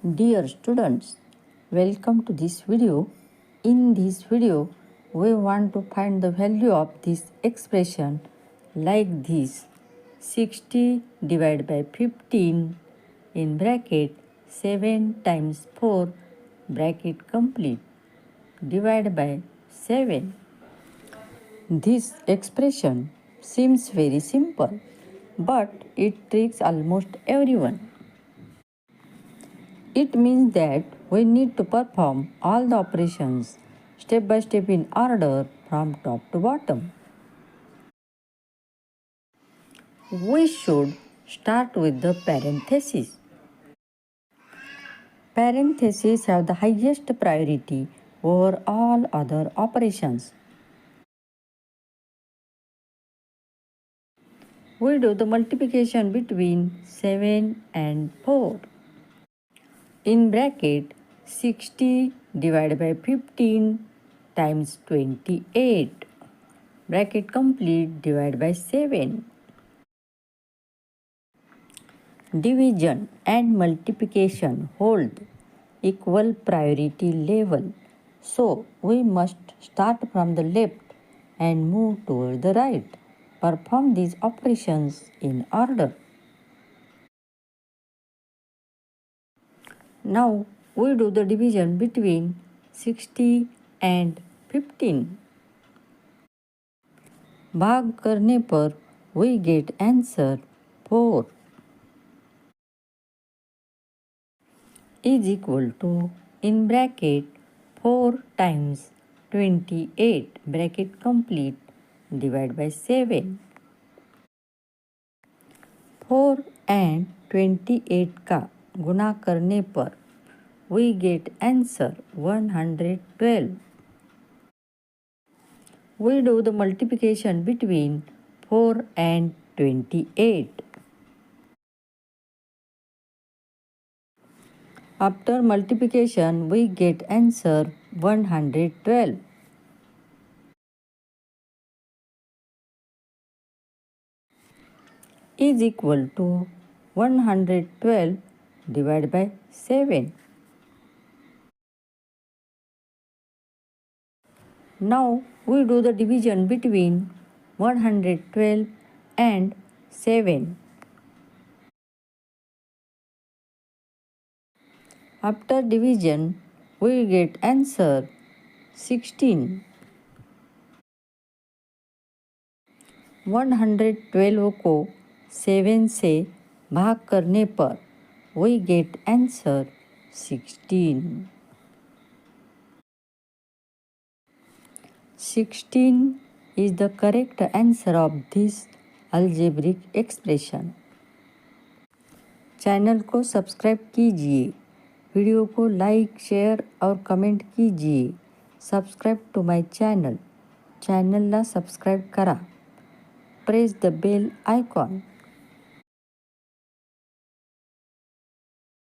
Dear students, welcome to this video. In this video, we want to find the value of this expression like this: 60 divided by 15 in bracket 7 times 4 bracket complete divided by 7. This expression seems very simple, but it tricks almost everyone. It means that we need to perform all the operations step by step in order from top to bottom. We should start with the parentheses. Parentheses have the highest priority over all other operations. We do the multiplication between 7 and 4. In bracket, 60 divided by 15 times 28. Bracket complete divided by 7. Division and multiplication hold equal priority level. So we must start from the left and move toward the right. Perform these operations in order. Now we do the division between 60 and 15. भाग करने पर we get answer 4 is equal to in bracket 4 times 28 bracket complete divided by 7. 4 and 28 का गुणा करने पर we get answer 112. We do the multiplication between 4 and 28. After multiplication, we get answer 112. Is equal to 112 divided by 7. Now we do the division between 112 and 7. After division, we get answer 16. 112 को 7 से भाग करने पर we get answer 16. 16 is the correct answer of this algebraic expression. Channel को subscribe कीजिए, video को like share और comment कीजिए. Subscribe to my channel. चॅनलला सबस्क्राईब करा. Press the bell icon.